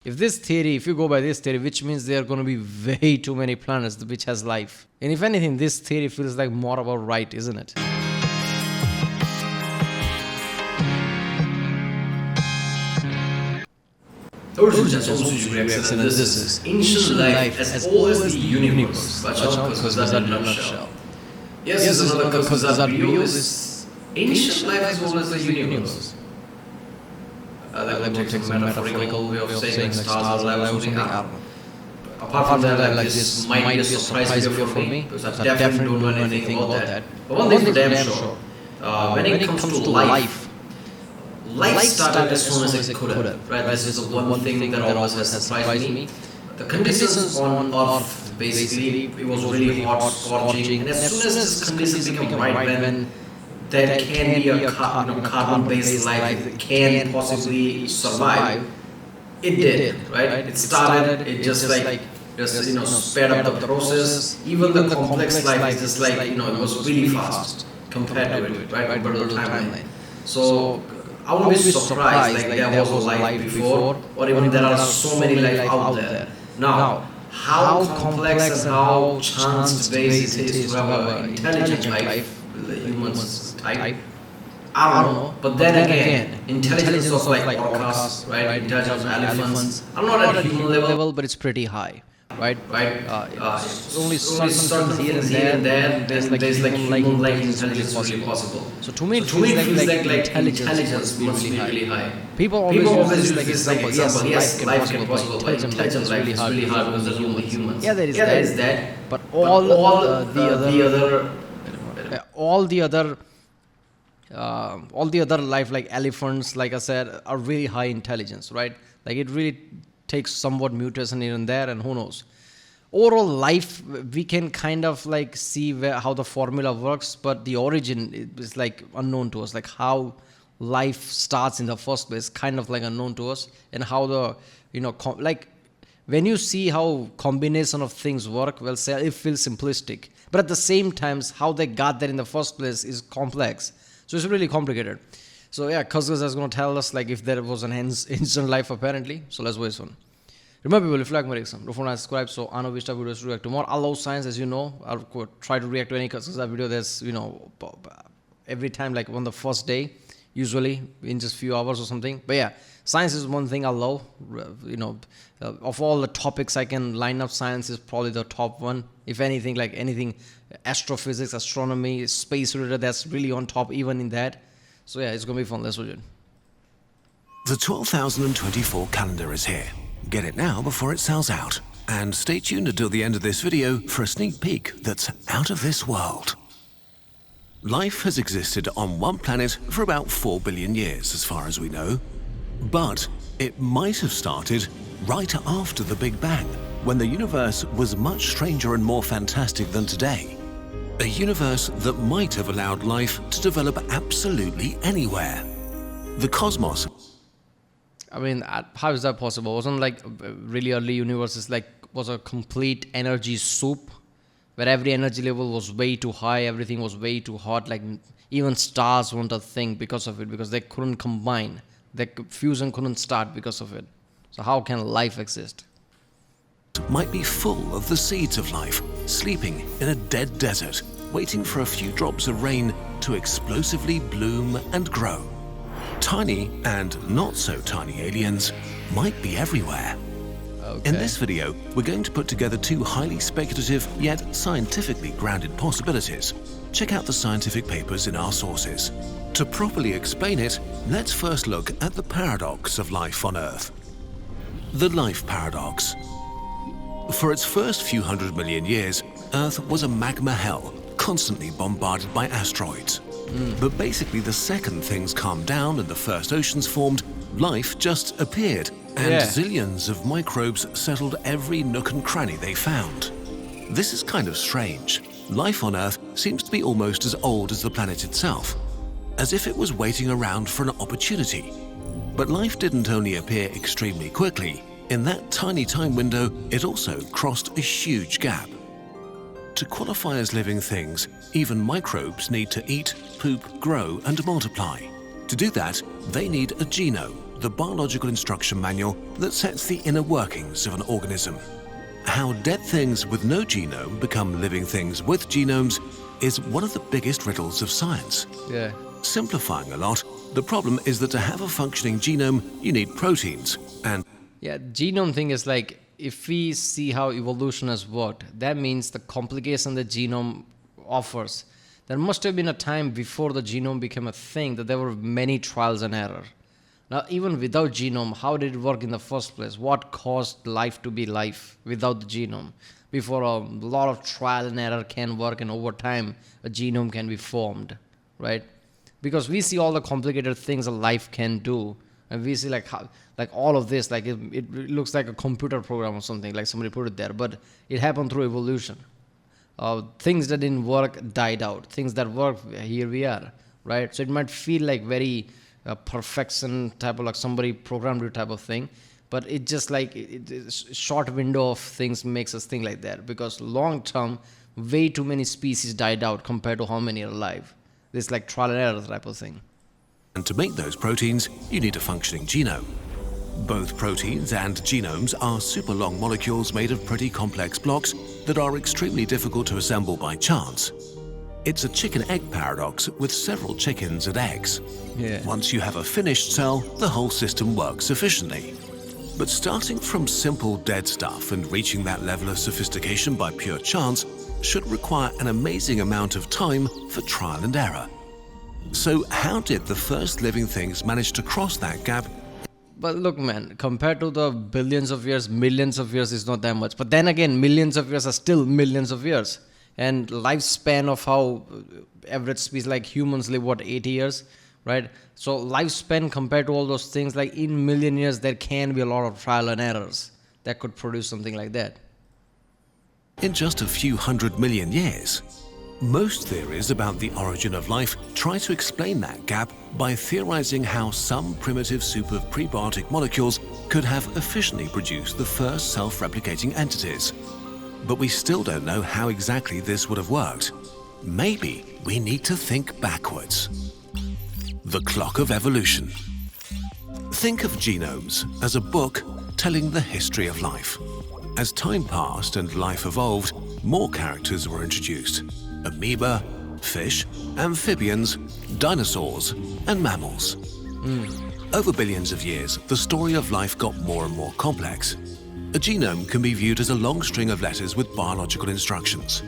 If you go by this theory, which means there are going to be way too many planets which has life. And if anything, this theory feels like more about right, isn't it? Kurzgesagt, this is ancient life as old as the universe. Kurzgesagt in a nutshell. Yes, this is another Kurzgesagt video. This ancient life as old as the universe. That would take a metaphorical way of saying stars are alive or something. Apart from that, like this might be a surprise video for me, because I definitely don't know anything about that. But one thing's for damn sure, when it comes to life started as soon as it could have. Right? This is the one thing that always has surprised me. The conditions on Earth, basically, it was really hot, scorching, and as soon as this conditions become right, when there can be a carbon-based life that can possibly survive, it did, right? It started, it just sped up the process. Even the complex life is just it was really fast compared to it, right? Compared to the timeline. So I would be surprised like there was a life before, or even there are so many life out there. Now, how complex and how chance-based it is to have an intelligent life, the humans type, I don't know. But then again, intelligence of like orcas, right? Intelligence of elephants. I'm not at human level, but it's pretty high. Right? Only certain here and there, there's like human-like intelligence really possible. So to me, it feels like intelligence must be really high. People always use this example. Yes, life can possible, but intelligence life is really hard because there's only humans. Yeah, there is that. But all the other life, like elephants, like I said, are really high intelligence, right? Like it really takes somewhat mutation here and there, and who knows. Overall life, we can kind of like see how the formula works, but the origin is like unknown to us. Like how life starts in the first place, kind of like unknown to us, and how the like when you see how combination of things work, well, say it feels simplistic, but at the same time, how they got there in the first place is complex. So it's really complicated. So yeah, Kurzgesagt is going to tell us like if there was an instant life apparently. So let's wait soon. Remember people, if you like my reaction, don't forget to subscribe so I know which type of videos to react to more. I love science, as you know. I'll try to react to any Kurzgesagt video that's, every time, like on the first day, usually in just few hours or something. But yeah, science is one thing I love. Of all the topics I can line up, science is probably the top one. If anything, like anything, astrophysics, astronomy, space related, that's really on top even in that. So yeah, it's going to be fun. Let's watch it. The 12,024 calendar is here. Get it now before it sells out. And stay tuned until the end of this video for a sneak peek that's out of this world. Life has existed on one planet for about 4 billion years, as far as we know. But it might have started right after the Big Bang, when the universe was much stranger and more fantastic than today. A universe that might have allowed life to develop absolutely anywhere. The cosmos. I mean, how is that possible? Wasn't like really early universes was a complete energy soup where every energy level was way too high, everything was way too hot, like even stars weren't a thing because of it, because they couldn't combine. The fusion couldn't start because of it. So how can life exist? Might be full of the seeds of life, sleeping in a dead desert, waiting for a few drops of rain to explosively bloom and grow. Tiny and not so tiny aliens might be everywhere. Okay. In this video, we're going to put together two highly speculative yet scientifically grounded possibilities. Check out the scientific papers in our sources. To properly explain it, let's first look at the paradox of life on Earth. The life paradox. For its first few 100 million years, Earth was a magma hell, constantly bombarded by asteroids. But basically, the second things calmed down and the first oceans formed, life just appeared, and zillions of microbes settled every nook and cranny they found. This is kind of strange. Life on Earth seems to be almost as old as the planet itself, as if it was waiting around for an opportunity. But life didn't only appear extremely quickly. In that tiny time window, it also crossed a huge gap. To qualify as living things, even microbes need to eat, poop, grow, and multiply. To do that, they need a genome, the biological instruction manual that sets the inner workings of an organism. How dead things with no genome become living things with genomes is one of the biggest riddles of science. Yeah. Simplifying a lot, the problem is that to have a functioning genome, you need proteins, and Yeah, genome thing is like, if we see how evolution has worked, that means the complication the genome offers. There must have been a time before the genome became a thing that there were many trials and error. Now, even without genome, how did it work in the first place? What caused life to be life without the genome? Before a lot of trial and error can work, and over time, a genome can be formed, right? Because we see all the complicated things a life can do, and we see like how, like all of this, like it looks like a computer program or something, like somebody put it there, but it happened through evolution. Things that didn't work died out. Things that work, here we are, right? So it might feel like very perfection type of, like somebody programmed it type of thing, but it just like short window of things makes us think like that, because long term, way too many species died out compared to how many are alive. This like trial and error type of thing. And to make those proteins, you need a functioning genome. Both proteins and genomes are super long molecules made of pretty complex blocks that are extremely difficult to assemble by chance. It's a chicken-egg paradox with several chickens and eggs. Yeah. Once you have a finished cell, the whole system works efficiently. But starting from simple dead stuff and reaching that level of sophistication by pure chance should require an amazing amount of time for trial and error. So how did the first living things manage to cross that gap? But look, man, compared to the billions of years, millions of years is not that much. But then again, millions of years are still millions of years. And lifespan of how average species like humans live, what, 80 years, right? So lifespan compared to all those things, like in million years, there can be a lot of trial and errors that could produce something like that. In just a few 100 million years. Most theories about the origin of life try to explain that gap by theorizing how some primitive soup of prebiotic molecules could have efficiently produced the first self-replicating entities. But we still don't know how exactly this would have worked. Maybe we need to think backwards. The clock of evolution. Think of genomes as a book telling the history of life. As time passed and life evolved, more characters were introduced. Amoeba, fish, amphibians, dinosaurs, and mammals. Over billions of years, the story of life got more and more complex. A genome can be viewed as a long string of letters with biological instructions.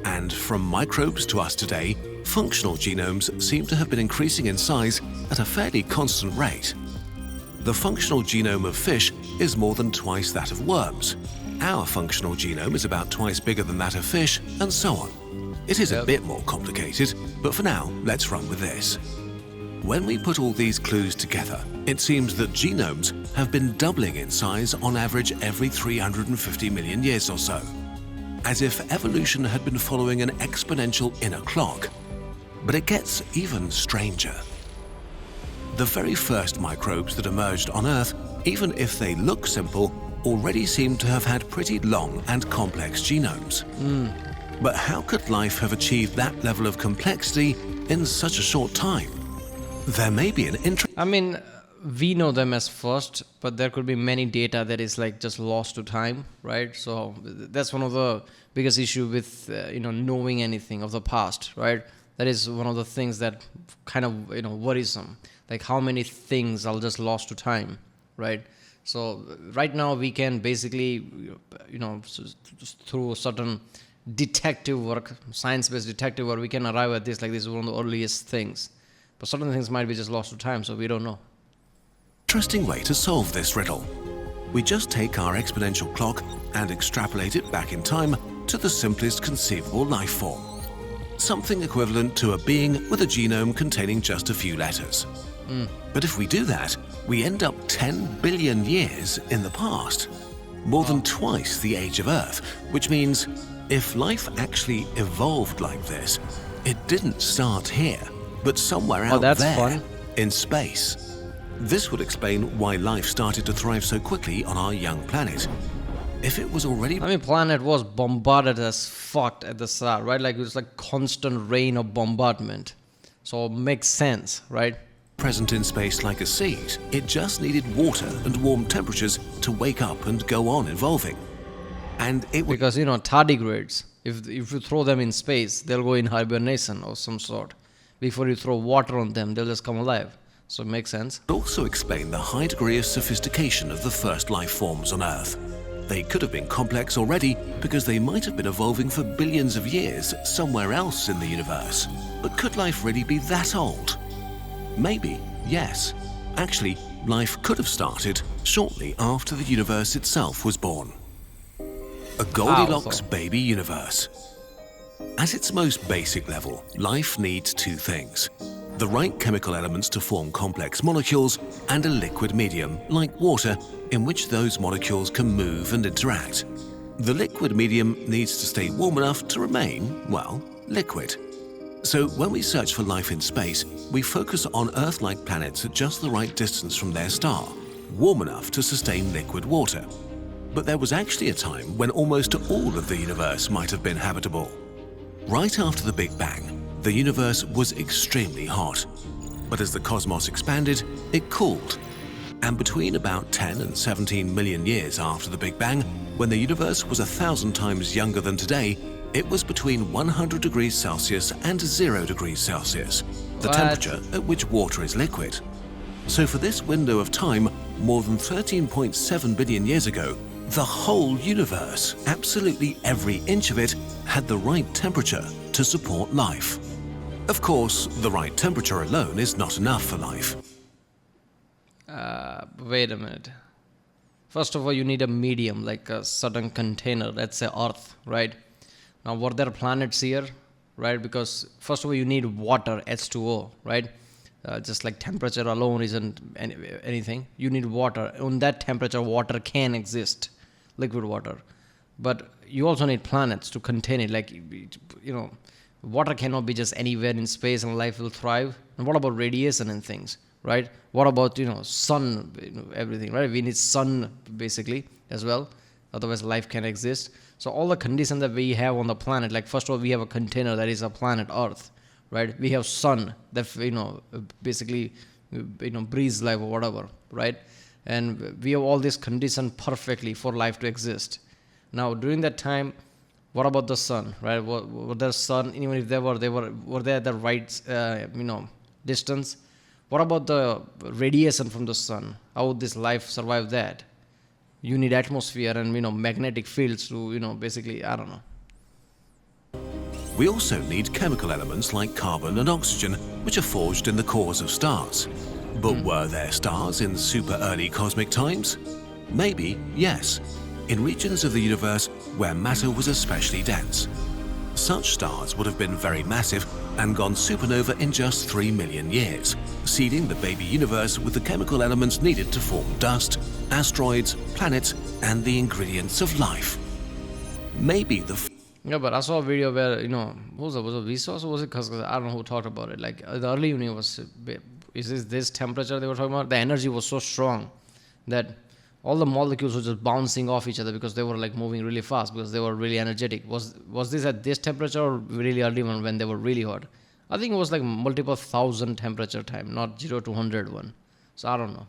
And from microbes to us today, functional genomes seem to have been increasing in size at a fairly constant rate. The functional genome of fish is more than twice that of worms. Our functional genome is about twice bigger than that of fish, and so on. It is a bit more complicated, but for now, let's run with this. When we put all these clues together, it seems that genomes have been doubling in size on average every 350 million years or so, as if evolution had been following an exponential inner clock. But it gets even stranger. The very first microbes that emerged on Earth, even if they look simple, already seem to have had pretty long and complex genomes. But how could life have achieved that level of complexity in such a short time? There may be an I mean, we know them as first, but there could be many data that is like just lost to time, right? So that's one of the biggest issue with knowing anything of the past, right? That is one of the things that kind of worrisome. Like how many things are just lost to time, right? So right now we can basically through certain detective work, science-based detective work, we can arrive at this, like this is one of the earliest things. But certain things might be just lost to time, so we don't know. interesting way to solve this riddle. We just take our exponential clock and extrapolate it back in time to the simplest conceivable life form. Something equivalent to a being with a genome containing just a few letters. But if we do that, we end up 10 billion years in the past. More than twice the age of Earth, which means if life actually evolved like this, it didn't start here, but somewhere out there fun. in space. This would explain why life started to thrive so quickly on our young planet. If it was already... I mean, planet was bombarded as fuck at the start, right? Like it was like constant rain of bombardment. So it makes sense, right? present in space like a seed. It just needed water and warm temperatures to wake up and go on evolving. And it would Because tardigrades, if you throw them in space, they'll go in hibernation of some sort. Before you throw water on them, they'll just come alive. So it makes sense. also explain the high degree of sophistication of the first life forms on Earth. They could have been complex already because they might have been evolving for billions of years somewhere else in the universe. But could life really be that old? Maybe, yes. Actually, life could have started shortly after the universe itself was born. A Goldilocks baby universe. At its most basic level, life needs two things: the right chemical elements to form complex molecules and a liquid medium, like water, in which those molecules can move and interact. The liquid medium needs to stay warm enough to remain, well, liquid. So when we search for life in space, we focus on Earth-like planets at just the right distance from their star, warm enough to sustain liquid water. But there was actually a time when almost all of the universe might have been habitable. Right after the Big Bang, the universe was extremely hot. But as the cosmos expanded, it cooled. And between about 10 and 17 million years after the Big Bang, when the universe was 1,000 times younger than today, it was between 100 degrees Celsius and 0 degrees Celsius, the temperature at which water is liquid. So for this window of time, more than 13.7 billion years ago, the whole universe, absolutely every inch of it, had the right temperature to support life. Of course, the right temperature alone is not enough for life. Wait a minute. First of all, you need a medium, like a certain container, let's say Earth, right? Now, were there planets here, right? Because first of all, you need water, H2O, right? Just like temperature alone isn't anything. You need water. On that temperature, water can exist, liquid water. But you also need planets to contain it. Like, water cannot be just anywhere in space and life will thrive. And what about radiation and things, right? What about, sun, everything, right? We need sun, basically, as well. Otherwise, life can exist. So all the conditions that we have on the planet, like first of all, we have a container that is a planet Earth, right? We have sun that, basically, breathes life or whatever, right? And we have all these conditions perfectly for life to exist. Now, during that time, what about the sun, right? Were there sun, even if were they at the right, distance? What about the radiation from the sun? How would this life survive that? You need atmosphere and, magnetic fields to, basically, I don't know. We also need chemical elements like carbon and oxygen, which are forged in the cores of stars. But were there stars in super early cosmic times? Maybe, yes, in regions of the universe where matter was especially dense. Such stars would have been very massive and gone supernova in just 3 million years, seeding the baby universe with the chemical elements needed to form dust, asteroids, planets, and the ingredients of life. Maybe Yeah, but I saw a video where, was it Vsauce or was it Kurzgesagt? I don't know who talked about it. Like, the early universe, is this temperature they were talking about? The energy was so strong that all the molecules were just bouncing off each other because they were like moving really fast because they were really energetic. Was this at this temperature or really early one when they were really hot? I think it was like multiple thousand temperature time, not 0 to 100 one. So I don't know.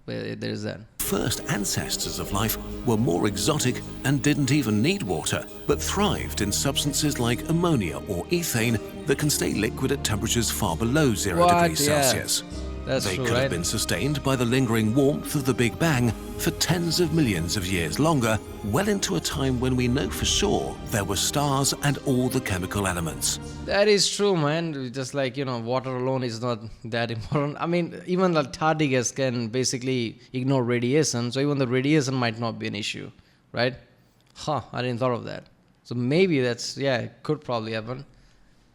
But there is that. first ancestors of life were more exotic and didn't even need water, but thrived in substances like ammonia or ethane that can stay liquid at temperatures far below 0 degrees Celsius. They could have been sustained by the lingering warmth of the Big Bang for tens of millions of years longer, well into a time when we know for sure there were stars and all the chemical elements. That is true, man. Just like, water alone is not that important. I mean, even the tardigrades can basically ignore radiation, so even the radiation might not be an issue, right? I didn't thought of that. So maybe it could probably happen.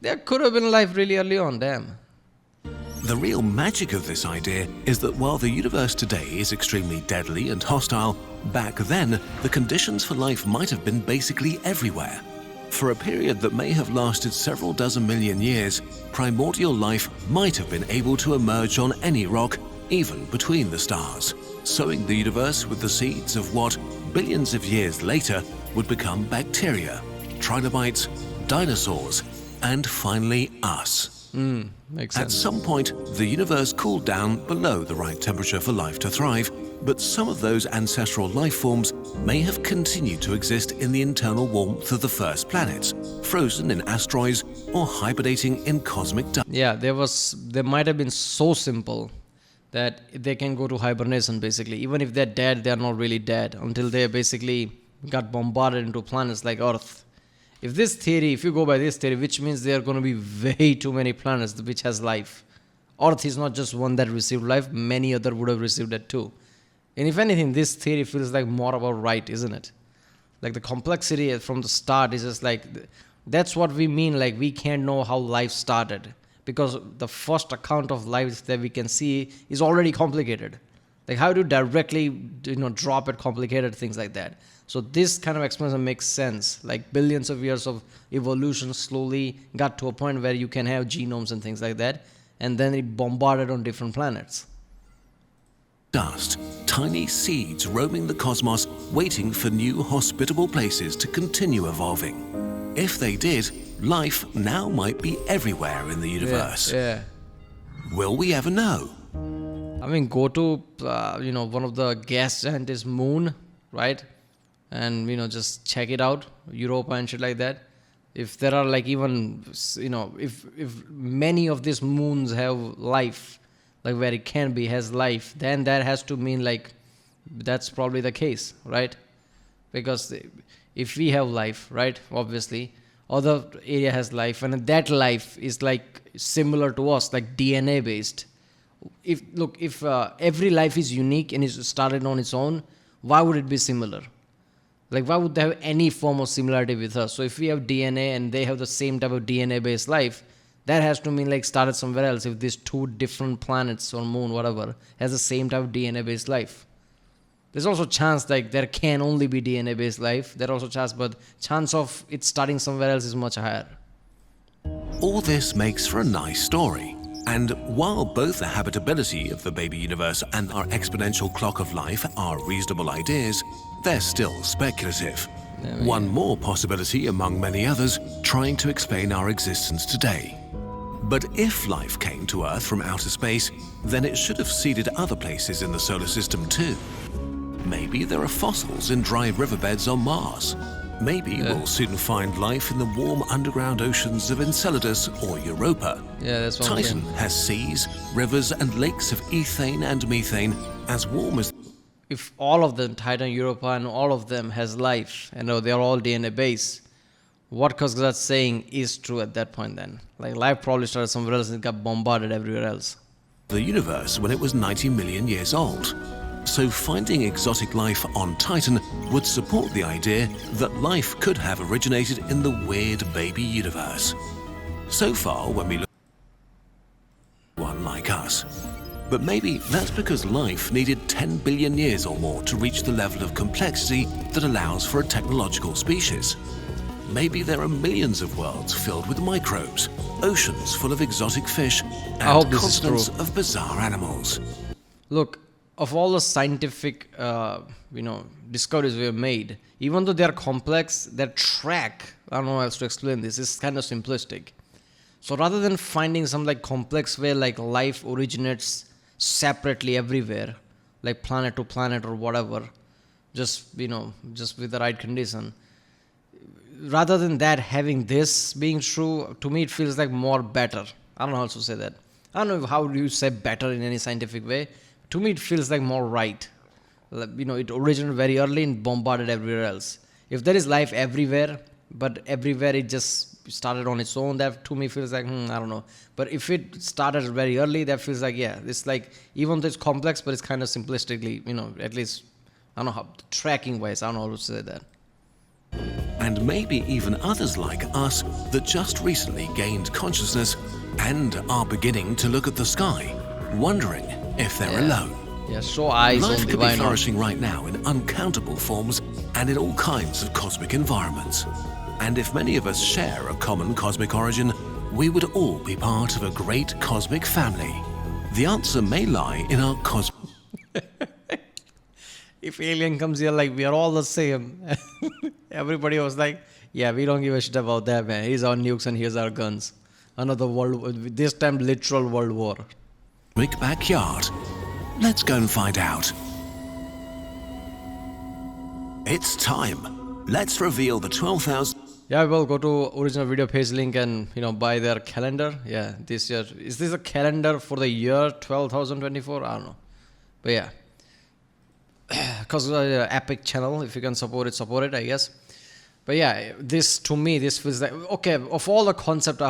There could have been life really early on, damn. The real magic of this idea is that while the universe today is extremely deadly and hostile, back then the conditions for life might have been basically everywhere. For a period that may have lasted several dozen million years, primordial life might have been able to emerge on any rock, even between the stars, sowing the universe with the seeds of what, billions of years later, would become bacteria, trilobites, dinosaurs, and finally us. Makes At sense. some point, the universe cooled down below the right temperature for life to thrive, but some of those ancestral life forms may have continued to exist in the internal warmth of the first planets, frozen in asteroids or hibernating in cosmic dust. Yeah, they might have been so simple that they can go to hibernation basically. Even if they're dead, they're not really dead until they basically got bombarded into planets like Earth. If you go by this theory, which means there are going to be way too many planets which has life. Earth is not just one that received life, many other would have received it too. And if anything, this theory feels like more about right, isn't it? Like the complexity from the start is just like, that's what we mean, like we can't know how life started. Because the first account of life that we can see is already complicated. Like how do you directly, drop at complicated things like that? So this kind of explanation makes sense. Like billions of years of evolution slowly got to a point where you can have genomes and things like that, and then it bombarded on different planets. Dust, tiny seeds roaming the cosmos, waiting for new hospitable places to continue evolving. If they did, life now might be everywhere in the universe. Yeah. Will we ever know? I mean, go to one of the gas giants moon, right? And just check it out, Europa and shit like that. If there are like even if many of these moons have life, like where it can be has life, then that has to mean like that's probably the case, right? Because if we have life, right, obviously other area has life, and that life is like similar to us, like DNA based. If every life is unique and is started on its own, why would it be similar? Like why would they have any form of similarity with us? So if we have DNA and they have the same type of DNA based life, that has to mean like started somewhere else. If these two different planets or moon, whatever, has the same type of DNA based life, there's also chance like there can only be DNA based life. There's also chance, but chance of it starting somewhere else is much higher. All this makes for a nice story. And while both the habitability of the baby universe and our exponential clock of life are reasonable ideas, they're still speculative. One more possibility among many others trying to explain our existence today. But if life came to Earth from outer space, then it should have seeded other places in the solar system too. Maybe there are fossils in dry riverbeds on Mars. Maybe we'll soon find life in the warm underground oceans of Enceladus or Europa. Yeah, that's what I'm Titan saying. has seas, rivers and lakes of ethane and methane as warm as... If all of them, Titan, Europa, and all of them has life, and they're all DNA based, what Kurzgesagt's saying is true at that point then. Like life probably started somewhere else and it got bombarded everywhere else. the universe when it was 90 million years old. So finding exotic life on Titan would support the idea that life could have originated in the weird baby universe. So far, when we look at one like us. But maybe that's because life needed 10 billion years or more to reach the level of complexity that allows for a technological species. Maybe there are millions of worlds filled with microbes, oceans full of exotic fish, and continents of bizarre animals. Look, of all the scientific, discoveries we have made, even though they are complex, their track, I don't know how else to explain this, is kind of simplistic. So rather than finding some like complex way like life originates separately everywhere, like planet to planet or whatever, just with the right condition, rather than that having this being true, to me it feels like more better. I don't know how to say that. I don't know how do you say better in any scientific way. To me it feels like more right. It originated very early and bombarded everywhere else. If there is life everywhere, but everywhere it just started on its own, that to me feels like, I don't know. But if it started very early, that feels like, yeah, it's like, even though it's complex, but it's kind of simplistically, at least, I don't know how, tracking wise, I don't know how to say that. And maybe even others like us that just recently gained consciousness and are beginning to look at the sky, wondering if they're alone. Yeah, show eyes Life only, could why be not? flourishing right now in uncountable forms and in all kinds of cosmic environments. And if many of us share a common cosmic origin, we would all be part of a great cosmic family. The answer may lie in our cosmic... If alien comes here like we are all the same, everybody was like, yeah, we don't give a shit about that, man. Here's our nukes and here's our guns. another world, this time literal world war. backyard. Let's go and find out. It's time. Let's reveal the 12,000. Yeah, well, go to original video page link and buy their calendar. Yeah, this year, is this a calendar for the year 12,024? I don't know, but yeah, because epic channel, if you can support it, I guess. But yeah, this to me, this feels like, okay, of all the concept,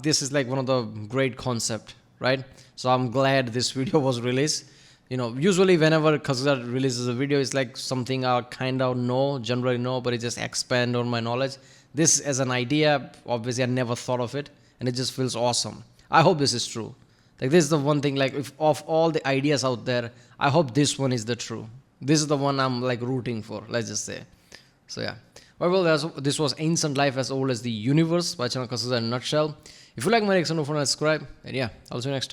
this is like one of the great concept, right? So I'm glad this video was released. Usually whenever Kurzgesagt releases a video, it's like something I kind of know, generally know, but it just expand on my knowledge. This as an idea, obviously I never thought of it, and it just feels awesome. I hope this is true. Like, this is the one thing, like, if of all the ideas out there, I hope this one is the true. This is the one I'm like rooting for, let's just say. So yeah. Well, this was Ancient Life as Old as the Universe by channel Kurzgesagt in a nutshell. If you like my reaction, don't forget to subscribe, and yeah, I'll see you next time.